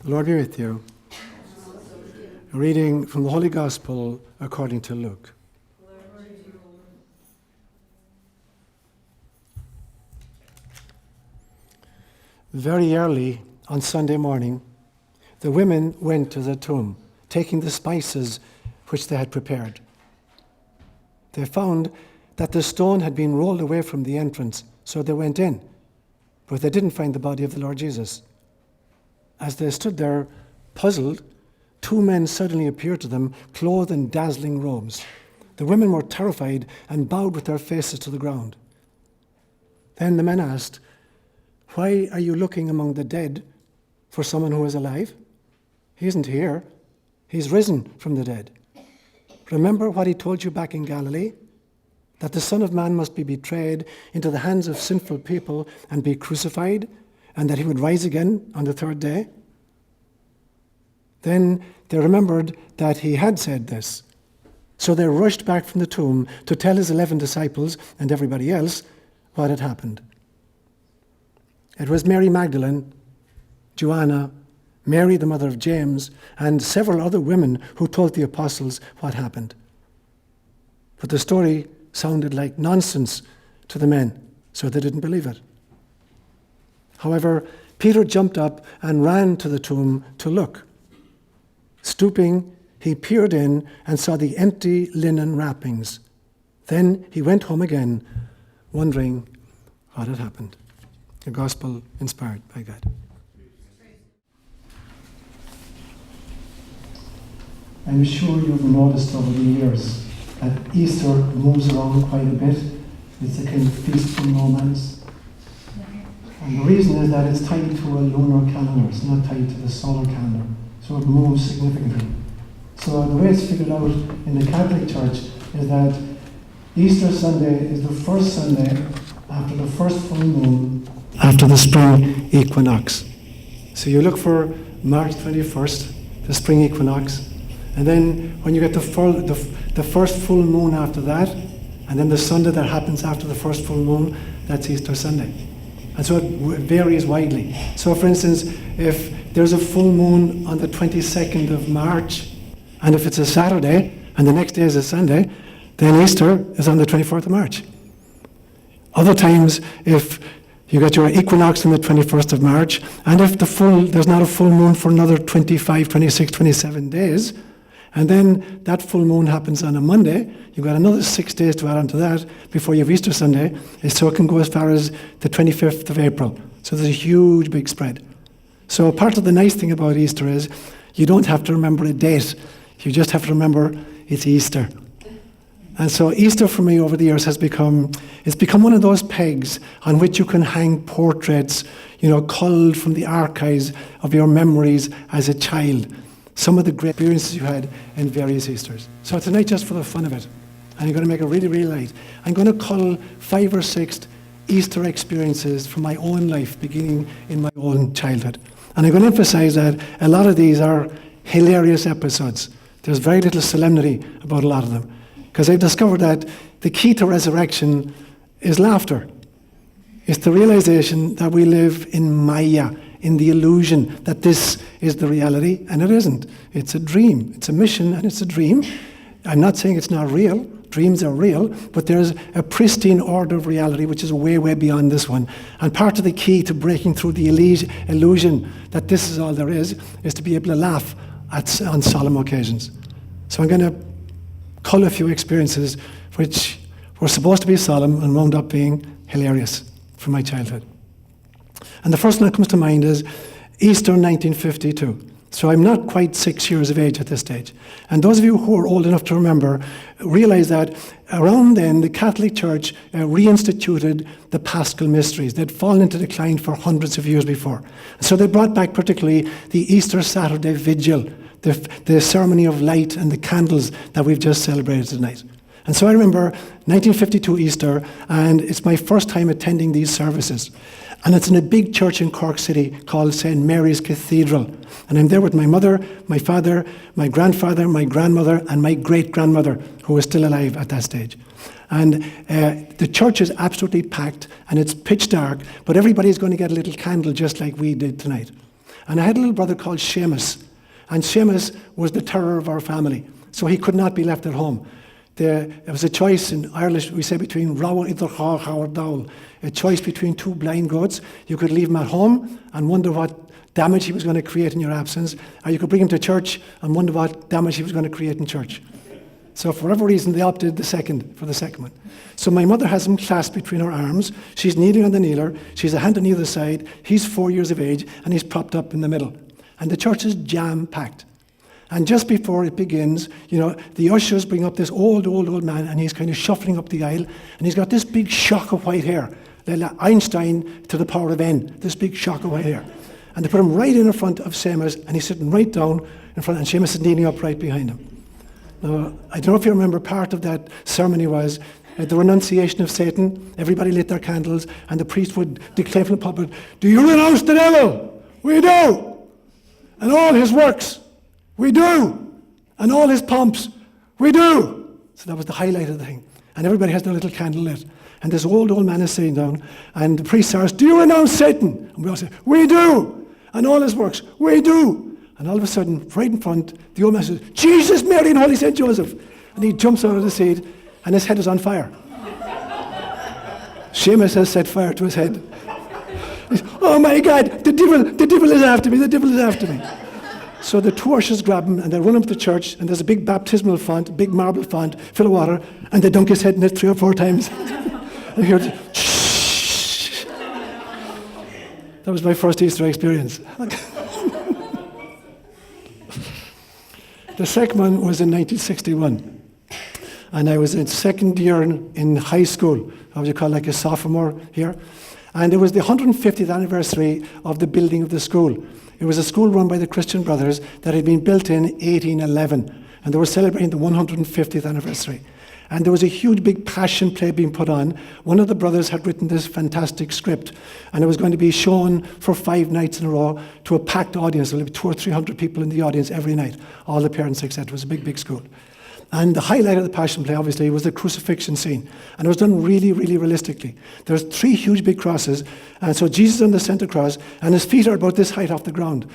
The Lord be with you. A reading from the Holy Gospel according to Luke. Very early on Sunday morning, the women went to the tomb, taking the spices which they had prepared. They found that the stone had been rolled away from the entrance, so they went in, but they didn't find the body of the Lord Jesus. As they stood there, puzzled, two men suddenly appeared to them, clothed in dazzling robes. The women were terrified and bowed with their faces to the ground. Then the men asked, "Why are you looking among the dead for someone who is alive? He isn't here. He's risen from the dead. Remember what he told you back in Galilee? That the Son of Man must be betrayed into the hands of sinful people and be crucified, and that he would rise again on the third day?" Then they remembered that he had said this. So they rushed back from the tomb to tell his 11 disciples and everybody else what had happened. It was Mary Magdalene, Joanna, Mary the mother of James, and several other women who told the apostles what happened. But the story sounded like nonsense to the men, so they didn't believe it. However, Peter jumped up and ran to the tomb to look. Stooping, he peered in and saw the empty linen wrappings. Then he went home again, wondering what had happened. The gospel inspired by God. I'm sure you've noticed over the years that Easter moves around quite a bit. It's a kind of feastful romance. And the reason is that it's tied to a lunar calendar. It's not tied to the solar calendar. So it moves significantly. So the way it's figured out in the Catholic Church is that Easter Sunday is the first Sunday after the first full moon after the spring equinox. So you look for March 21st, the spring equinox, and then when you get the first full moon after that, and then the Sunday that happens after the first full moon, that's Easter Sunday. And so it varies widely. So for instance, if there's a full moon on the 22nd of March, and if it's a Saturday, and the next day is a Sunday, then Easter is on the 24th of March. Other times, if you get your equinox on the 21st of March, and if there's not a full moon for another 25, 26, 27 days, and then that full moon happens on a Monday, you've got another 6 days to add on to that before you have Easter Sunday, so it can go as far as the 25th of April. So there's a huge, big spread. So part of the nice thing about Easter is you don't have to remember a date. You just have to remember it's Easter. And so Easter for me over the years it's become one of those pegs on which you can hang portraits, culled from the archives of your memories as a child. Some of the great experiences you had in various Easters. So tonight, just for the fun of it, and I'm going to make it really, really light, I'm going to cull 5 or 6 Easter experiences from my own life, beginning in my own childhood. And I'm going to emphasize that a lot of these are hilarious episodes. There's very little solemnity about a lot of them. Because I've discovered that the key to resurrection is laughter. It's the realization that we live in Maya, in the illusion that this is the reality, and it isn't. It's a dream. It's a mission, and it's a dream. I'm not saying it's not real. Dreams are real, but there's a pristine order of reality which is way, way beyond this one. And part of the key to breaking through the illusion that this is all there is to be able to laugh on solemn occasions. So I'm going to cull a few experiences which were supposed to be solemn and wound up being hilarious from my childhood. And the first one that comes to mind is Easter 1952. So I'm not quite 6 years of age at this stage. And those of you who are old enough to remember realize that around then the Catholic Church reinstituted the Paschal Mysteries. They'd fallen into decline for hundreds of years before. So they brought back particularly the Easter Saturday Vigil, the ceremony of light and the candles that we've just celebrated tonight. And so I remember 1952 Easter, and it's my first time attending these services. And it's in a big church in Cork City called St. Mary's Cathedral. And I'm there with my mother, my father, my grandfather, my grandmother, and my great-grandmother, who was still alive at that stage. And the church is absolutely packed, and it's pitch dark, but everybody's going to get a little candle just like we did tonight. And I had a little brother called Seamus. And Seamus was the terror of our family. So he could not be left at home. There was a choice in Irish, we say between Rawa Idrcha or Dawl, a choice between two blind goats. You could leave him at home and wonder what damage he was going to create in your absence, or you could bring him to church and wonder what damage he was going to create in church. So for whatever reason, they opted for the second one. So my mother has him clasped between her arms. She's kneeling on the kneeler. She's a hand on either side. He's 4 years of age, and he's propped up in the middle. And the church is jam-packed. And just before it begins, the ushers bring up this old man, and he's kind of shuffling up the aisle, and he's got this big shock of white hair. Like Einstein to the power of n, this big shock of white hair. And they put him right in front of Seamus, and he's sitting right down in front, and Seamus is kneeling up right behind him. Now, I don't know if you remember, part of that ceremony was the renunciation of Satan. Everybody lit their candles, and the priest would declare from the pulpit, "Do you renounce the devil?" "We do." "And all his works?" "We do." "And all his pomps?" "We do." So that was the highlight of the thing. And everybody has their little candle lit. And this old man is sitting down, and the priest asks, "Do you renounce Satan?" And we all say, "We do." "And all his works?" "We do." And all of a sudden, right in front, the old man says, "Jesus, Mary, and Holy St. Joseph." And he jumps out of the seat, and his head is on fire. Seamus has set fire to his head. He's, "Oh my God, the devil is after me, the devil is after me." So the two ushers grab him, and they run him to the church, and there's a big baptismal font, a big marble font, full of water, and they dunk his head in it 3 or 4 times. And you hear, shh. That was my first Easter experience. The second one was in 1961. And I was in second year in high school, what you call like a sophomore here. And it was the 150th anniversary of the building of the school. It was a school run by the Christian Brothers that had been built in 1811. And they were celebrating the 150th anniversary. And there was a huge big passion play being put on. One of the brothers had written this fantastic script, and it was going to be shown for 5 nights in a row to a packed audience. There would be 200 or 300 people in the audience every night, all the parents, etc. It was a big, big school. And the highlight of the passion play, obviously, was the crucifixion scene. And it was done really, really realistically. There's 3 huge big crosses, and so Jesus is on the center cross, and his feet are about this height off the ground.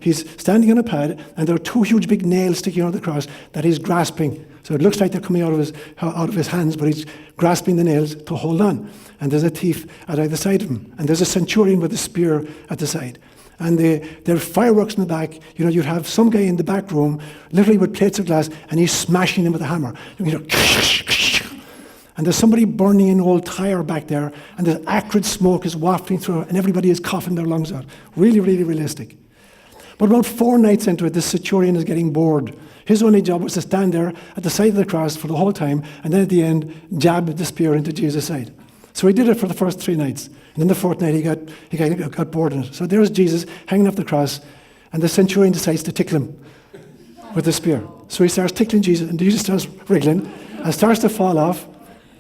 He's standing on a pad, and there are 2 huge big nails sticking out of the cross that he's grasping. So it looks like they're coming out of his hands, but he's grasping the nails to hold on. And there's a thief at either side of him. And there's a centurion with a spear at the side. And there are fireworks in the back. You'd have some guy in the back room, literally with plates of glass, and he's smashing them with a hammer. And there's somebody burning an old tire back there, and there's acrid smoke is wafting through, and everybody is coughing their lungs out. Really, really realistic. But about 4 nights into it, this centurion is getting bored. His only job was to stand there at the side of the cross for the whole time, and then at the end, jab the spear into Jesus' side. So he did it for the first 3 nights. And then the 4th night, he got bored in it. So there's Jesus hanging off the cross, and the centurion decides to tickle him with the spear. So he starts tickling Jesus, and Jesus starts wriggling and starts to fall off.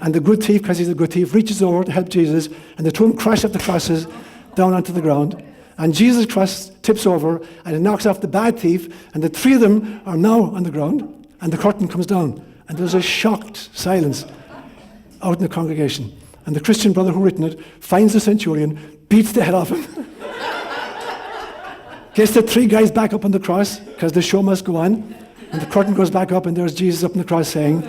And the good thief, because he's a good thief, reaches over to help Jesus, and the 2 of them crash up the crosses down onto the ground. And Jesus' cross tips over, and it knocks off the bad thief, and the 3 of them are now on the ground, and the curtain comes down. And there's a shocked silence out in the congregation. And the Christian brother who written it finds the centurion, beats the head off him, gets the 3 guys back up on the cross, because the show must go on. And the curtain goes back up, and there's Jesus up on the cross saying,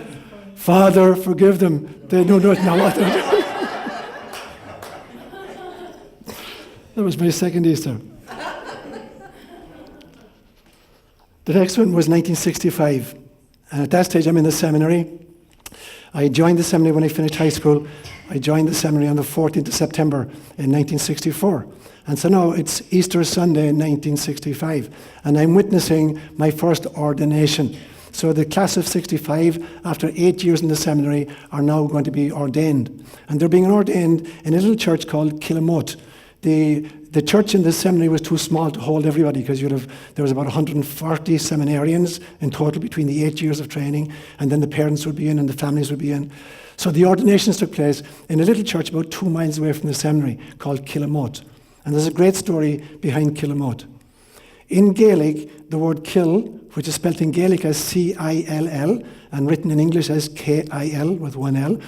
"Father, forgive them. They know not what they're doing." That was my second Easter. The next one was 1965. And at that stage, I'm in the seminary. I joined the seminary when I finished high school. I joined the seminary on the 14th of September in 1964. And so now it's Easter Sunday in 1965. And I'm witnessing my first ordination. So the class of 65, after 8 years in the seminary, are now going to be ordained. And they're being ordained in a little church called Killamot. The church in the seminary was too small to hold everybody, because there was about 140 seminarians in total between the 8 years of training, and then the parents would be in and the families would be in. So the ordinations took place in a little church about 2 miles away from the seminary called Killamot. And there's a great story behind Killamot. In Gaelic, the word kill, which is spelled in Gaelic as C-I-L-L and written in English as K-I-L with 1 L,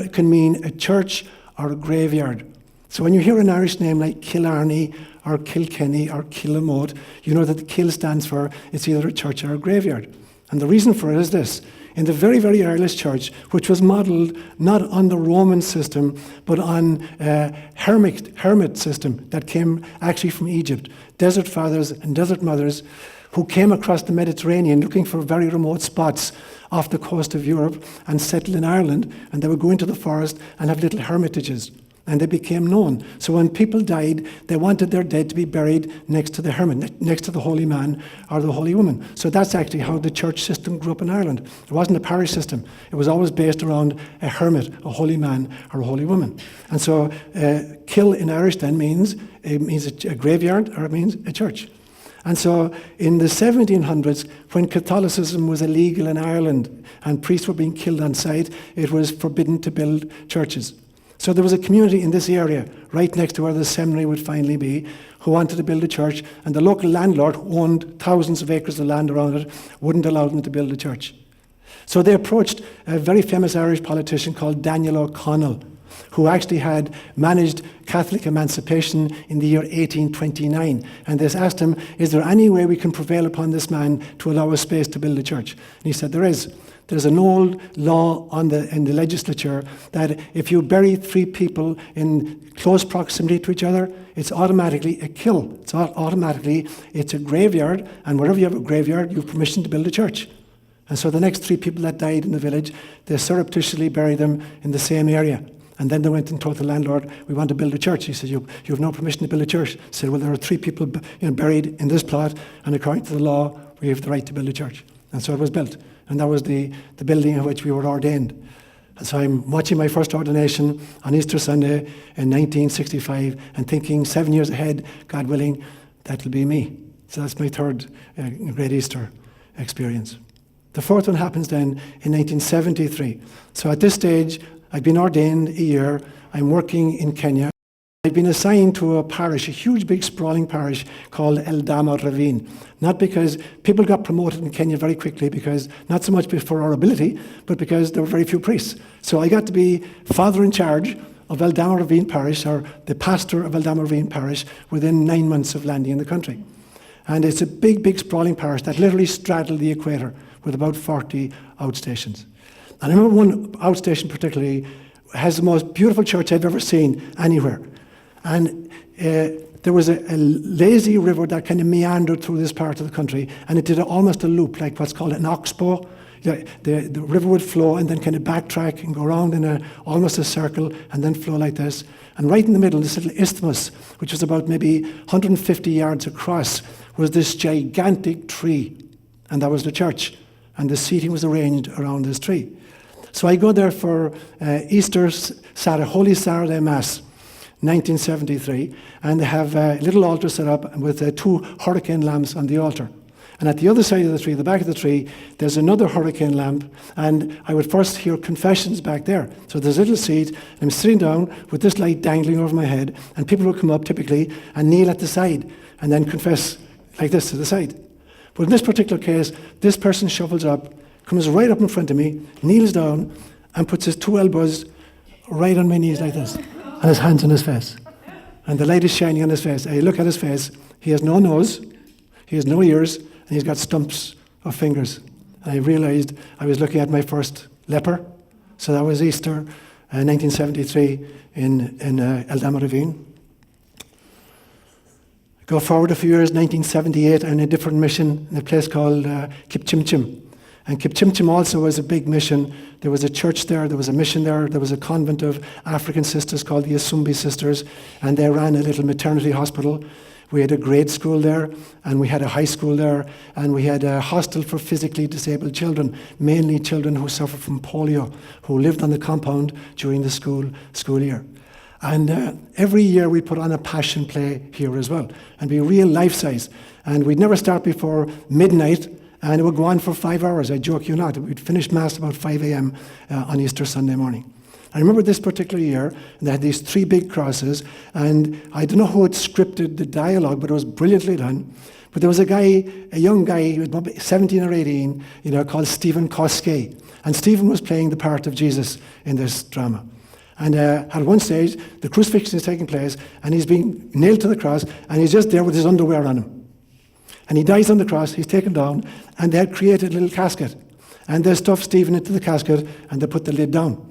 can mean a church or a graveyard. So when you hear an Irish name like Killarney or Kilkenny or Killamote, you know that the Kill stands for it's either a church or a graveyard. And the reason for it is this. In the very, very earliest church, which was modelled not on the Roman system, but on a hermit system that came actually from Egypt, desert fathers and desert mothers who came across the Mediterranean looking for very remote spots off the coast of Europe and settled in Ireland, and they would go into the forest and have little hermitages. And they became known. So when people died, they wanted their dead to be buried next to the hermit, next to the holy man or the holy woman. So that's actually how the church system grew up in Ireland. It wasn't a parish system. It was always based around a hermit, a holy man or a holy woman. And so Kill in Irish then means a graveyard, or it means a church. And so in the 1700s, when Catholicism was illegal in Ireland and priests were being killed on sight, it was forbidden to build churches. So there was a community in this area, right next to where the seminary would finally be, who wanted to build a church, and the local landlord, who owned thousands of acres of land around it, wouldn't allow them to build a church. So they approached a very famous Irish politician called Daniel O'Connell, who actually had managed Catholic emancipation in the year 1829. And they asked him, is there any way we can prevail upon this man to allow a space to build a church? And he said, there is. There's an old law in the legislature that if you bury 3 people in close proximity to each other, it's automatically a kill. It's a graveyard, and wherever you have a graveyard, you have permission to build a church. And so the next 3 people that died in the village, they surreptitiously buried them in the same area. And then they went and told the landlord, we want to build a church. He said, you have no permission to build a church. He said, well, there are 3 people buried in this plot, and according to the law, we have the right to build a church. And so it was built. And that was the building in which we were ordained. And so I'm watching my first ordination on Easter Sunday in 1965 and thinking 7 years ahead, God willing, that'll be me. So that's my third great Easter experience. The fourth one happens then in 1973. So at this stage, I've been ordained a year. I'm working in Kenya. I've been assigned to a parish, a huge, big, sprawling parish called Eldama Ravine. Not because people got promoted in Kenya very quickly, because not so much for our ability, but because there were very few priests. So I got to be father in charge of Eldama Ravine Parish, or the pastor of Eldama Ravine Parish, within 9 months of landing in the country. And it's a big, big, sprawling parish that literally straddled the equator with about 40 outstations. And I remember one outstation particularly has the most beautiful church I've ever seen anywhere. And there was a lazy river that kind of meandered through this part of the country, and it did almost a loop, like what's called an oxbow. The river would flow and then kind of backtrack and go around in almost a circle and then flow like this. And right in the middle, this little isthmus, which was about maybe 150 yards across, was this gigantic tree. And that was the church. And the seating was arranged around this tree. So I go there for Easter Saturday, Holy Saturday Mass, 1973, and they have a little altar set up with 2 hurricane lamps on the altar. And at the other side of the tree, the back of the tree, there's another hurricane lamp, and I would first hear confessions back there. So there's a little seat, and I'm sitting down with this light dangling over my head, and people would come up typically and kneel at the side and then confess like this to the side. But in this particular case, this person shuffles up, comes right up in front of me, kneels down, and puts his 2 elbows right on my knees like this, and his hands on his face. And the light is shining on his face. I look at his face. He has no nose, he has no ears, and he's got stumps of fingers. And I realized I was looking at my first leper. So that was Easter 1973 in Eldama Ravine. Go forward a few years, 1978, I'm in a different mission in a place called Kipchimchim. And Kipchimchim also was a big mission. There was a church there, there was a mission there, there was a convent of African sisters called the Asumbi Sisters, and they ran a little maternity hospital. We had a grade school there, and we had a high school there, and we had a hostel for physically disabled children, mainly children who suffered from polio, who lived on the compound during the school year. And every year we put on a passion play here as well, and be real life-size. And we'd never start before midnight, and it would go on for 5 hours, I joke you not. We'd finish Mass about 5 a.m. On Easter Sunday morning. I remember this particular year, and they had these 3 big crosses, and I don't know who had scripted the dialogue, but it was brilliantly done. But there was a young guy, he was maybe 17 or 18, called Stephen Koske. And Stephen was playing the part of Jesus in this drama. And at one stage, the crucifixion is taking place, and he's being nailed to the cross, and he's just there with his underwear on him. And he dies on the cross, he's taken down, and they had created a little casket. And they stuffed Stephen into the casket, and they put the lid down.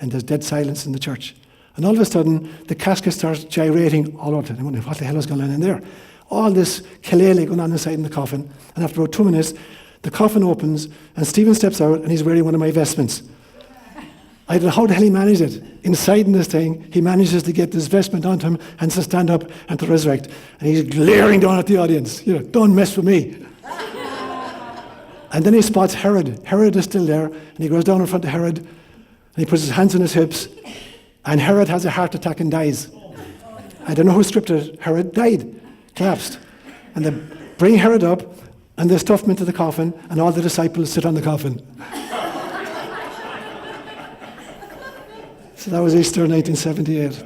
And there's dead silence in the church. And all of a sudden, the casket starts gyrating all over. I wonder what the hell is going on in there. All this kalele going on inside in the coffin. And after about 2 minutes, the coffin opens, and Stephen steps out, and he's wearing one of my vestments. I don't know how the hell he managed it. Inside in this thing, he manages to get this vestment onto him and to stand up and to resurrect. And he's glaring down at the audience. Don't mess with me. And then he spots Herod. Herod is still there, and he goes down in front of Herod, and he puts his hands on his hips, and Herod has a heart attack and dies. I don't know who scripted. Herod died, collapsed. And they bring Herod up, and they stuff him into the coffin, and all the disciples sit on the coffin. So that was Easter 1978.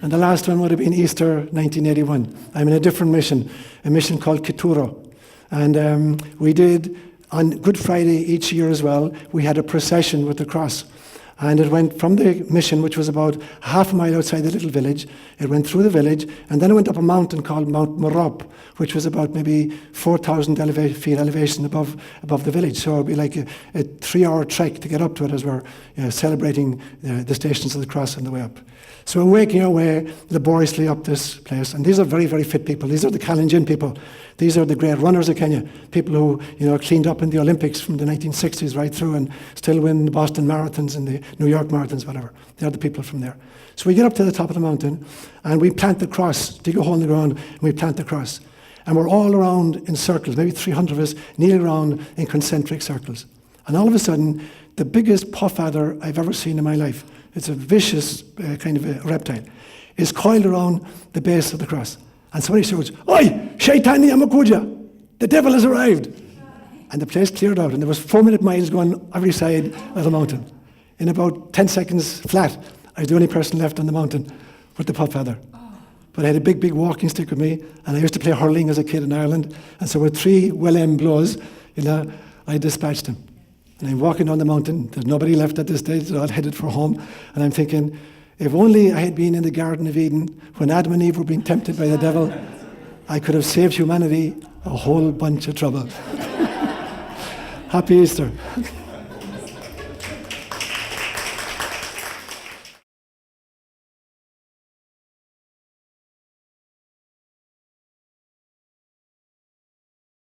And the last one would have been Easter 1981. I'm in a different mission, a mission called Kituro. And we did, on Good Friday each year as well, we had a procession with the cross. And it went from the mission, which was about half a mile outside the little village. It went through the village, and then it went up a mountain called Mount Morop, which was about maybe 4,000 feet elevation above the village. So it would be like a 3-hour trek to get up to it as we're celebrating the Stations of the Cross on the way up. So we're making our way laboriously up this place. And these are very, very fit people. These are the Kalenjin people. These are the great runners of Kenya, people who cleaned up in the Olympics from the 1960s right through and still win the Boston Marathons and the New York Marathons, whatever. They're the people from there. So we get up to the top of the mountain, and we plant the cross, dig a hole in the ground, and we plant the cross. And we're all around in circles, maybe 300 of us, kneeling around in concentric circles. And all of a sudden, the biggest puff adder I've ever seen in my life, it's a vicious kind of a reptile, is coiled around the base of the cross. And somebody shouts, "Oi, Shaitani Amakuja! The devil has arrived!" And the place cleared out, and there was 4-minute miles going every side of the mountain. In about 10 seconds flat, I was the only person left on the mountain with the puff adder. But I had a big, big walking stick with me, and I used to play hurling as a kid in Ireland. And so with 3 well-aimed blows, I dispatched him. And I'm walking down the mountain. There's nobody left at this stage. They're all headed for home. And I'm thinking, if only I had been in the Garden of Eden when Adam and Eve were being tempted by the devil, I could have saved humanity a whole bunch of trouble. Happy Easter.